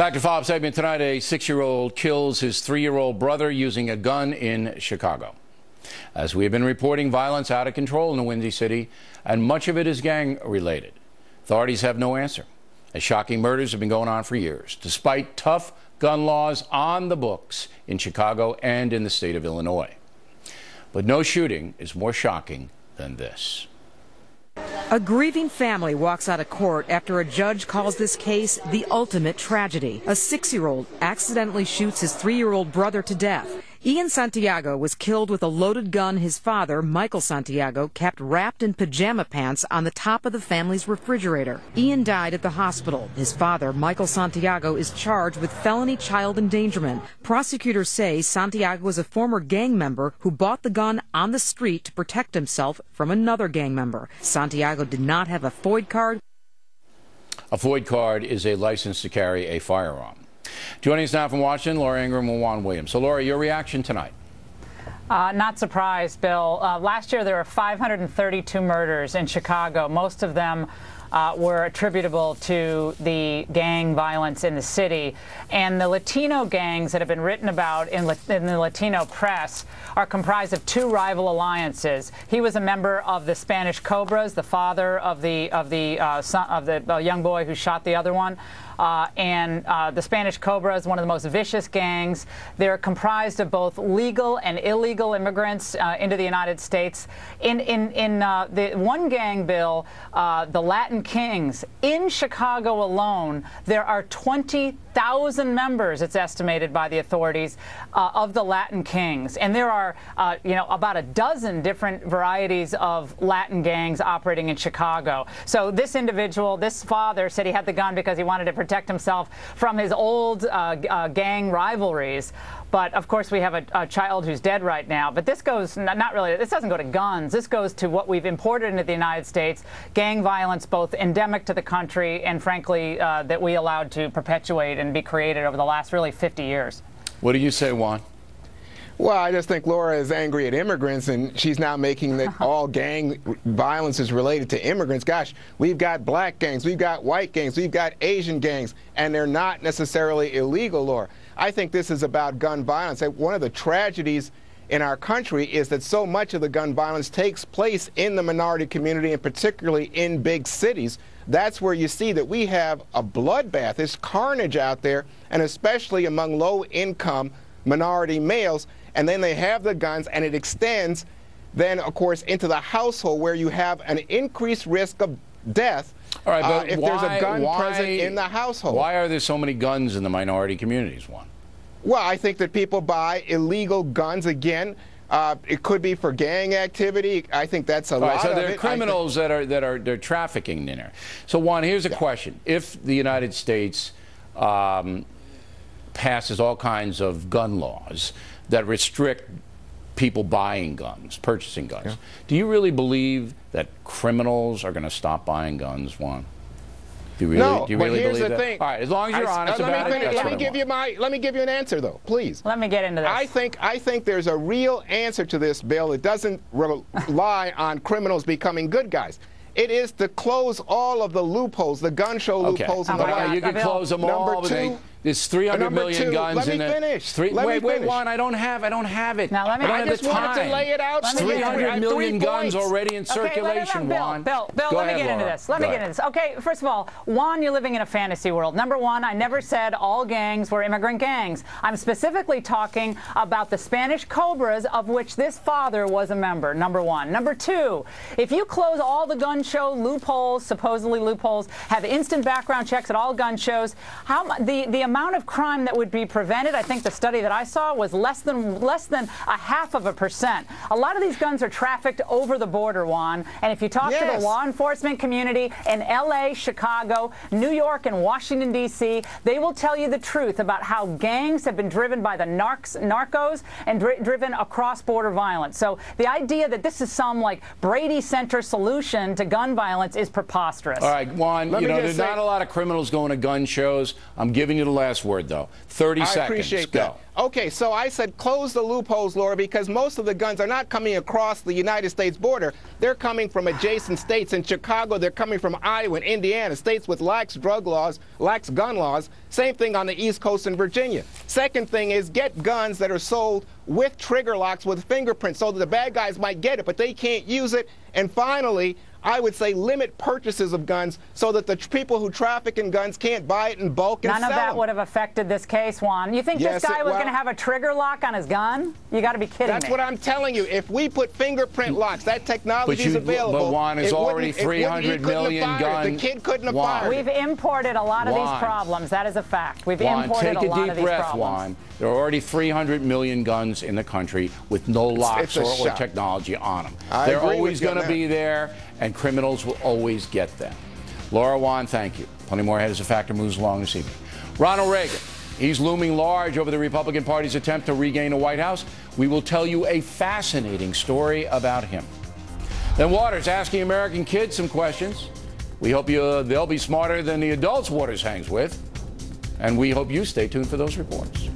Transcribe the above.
Back to follow-up segment tonight. A 6-year-old kills his 3-year-old brother using a gun in Chicago. As we have been reporting, violence out of control in the Windy City, and much of it is gang-related. Authorities have no answer, as shocking murders have been going on for years, despite tough gun laws on the books in Chicago and in the state of Illinois. But no shooting is more shocking than this. A grieving family walks out of court after a judge calls this case the ultimate tragedy. A 6-year-old accidentally shoots his 3-year-old brother to death. Ian Santiago was killed with a loaded gun his father, Michael Santiago, kept wrapped in pajama pants on the top of the family's refrigerator. Ian died at the hospital. His father, Michael Santiago, is charged with felony child endangerment. Prosecutors say Santiago was a former gang member who bought the gun on the street to protect himself from another gang member. Santiago did not have a FOID card. A FOID card is a license to carry a firearm. Joining us now from Washington, Laura Ingram and Juan Williams. So, Laura, your reaction tonight? Not surprised, Bill. Last year there were 532 murders in Chicago. Most of them were attributable to the gang violence in the city. And the Latino gangs that have been written about in the Latino press are comprised of 2 rival alliances. He was a member of the Spanish Cobras, the father of the young boy who shot the other one. The Spanish Cobra is one of the most vicious gangs. They're comprised of both legal and illegal immigrants into the United States. In the one gang, Bill, the Latin Kings, in Chicago alone, there are 20,000 members, it's estimated by the authorities, of the Latin Kings. And there are, about a dozen different varieties of Latin gangs operating in Chicago. So this individual, this father, said he had the gun because he wanted to protect himself from his old gang rivalries. But of course, we have a child who's dead right now. But this goes not really. This doesn't go to guns. This goes to what we've imported into the United States: gang violence, both endemic to the country and, frankly, that we allowed to perpetuate and be created over the last really 50 years. What do you say, Juan? Well, I just think Laura is angry at immigrants, and she's now making that all gang violence is related to immigrants. Gosh, we've got black gangs, we've got white gangs, we've got Asian gangs, and they're not necessarily illegal, Laura. I think this is about gun violence. One of the tragedies in our country is that so much of the gun violence takes place in the minority community, and particularly in big cities. That's where you see that we have a bloodbath. There's carnage out there, and especially among low-income minority males. And then they have the guns, and it extends then, of course, into the household, where you have an increased risk of death. All right, but if there's a gun present in the household. Why are there so many guns in the minority communities, Juan? Well, I think that people buy illegal guns. Again, it could be for gang activity. I think that's a lot of it. So there are criminals that are trafficking in there. So, Juan, here's a question. If the United States passes all kinds of gun laws that restrict people buying guns, purchasing guns, do you really believe that criminals are going to stop buying guns, Juan? Do you really, no, do you really but here's believe the that? thing. All right, as long as you're honest about it, let me give you an answer, though, please. Let me get into this. I think there's a real answer to this bill. It doesn't rely on criminals becoming good guys. It is to close all of the loopholes, the gun show loopholes in the law. You can close them all. Number 2. There's 300 million guns in it. Wait, Juan, I don't have it. Now, let me. I just wanted to lay it out. 300 million guns already in circulation, Juan. Bill, let me get into this. Let me get into this. Okay, first of all, Juan, you're living in a fantasy world. Number one, I never said all gangs were immigrant gangs. I'm specifically talking about the Spanish Cobras, of which this father was a member, number one. Number two, if you close all the gun show loopholes, supposedly loopholes, have instant background checks at all gun shows, the amount of crime that would be prevented, I think the study that I saw was less than 0.5%. A lot of these guns are trafficked over the border, Juan. And if you talk to the law enforcement community in L.A., Chicago, New York, and Washington, D.C., they will tell you the truth about how gangs have been driven by the narcos and driven across border violence. So the idea that this is some like Brady Center solution to gun violence is preposterous. All right, Juan, there's not a lot of criminals going to gun shows. I'm giving you the last word, though. 30 seconds. I appreciate Go. that. Okay, so I said close the loopholes, Laura, because most of the guns are not coming across the United States border. They're coming from adjacent states. In Chicago, they're coming from Iowa and Indiana, states with lax drug laws, lax gun laws. Same thing on the East Coast in Virginia. Second thing is get guns that are sold with trigger locks with fingerprints so that the bad guys might get it, but they can't use it. And finally, I would say limit purchases of guns so that the people who traffic in guns can't buy it in bulk and sell None of that them. would have affected this case, Juan. You think Yes, this guy was well, going to have a trigger lock on his gun? You got to be kidding me. That's what I'm telling you. If we put fingerprint locks, that technology is available. But Juan is already 300 million guns. The kid couldn't have Juan. fired. We've imported a lot of Juan. these problems. That is a fact. We've Juan, imported take a lot a deep of these breath, problems. Juan. There are already 300 million guns in the country with no locks it's or a technology on them. I They're agree always with you on going to that. be there, and criminals will always get them. Laura, Juan, thank you. Plenty more ahead as the Factor moves along this evening. Ronald Reagan, he's looming large over the Republican Party's attempt to regain the White House. We will tell you a fascinating story about him. Then Waters asking American kids some questions. We hope they'll be smarter than the adults Waters hangs with. And we hope you stay tuned for those reports.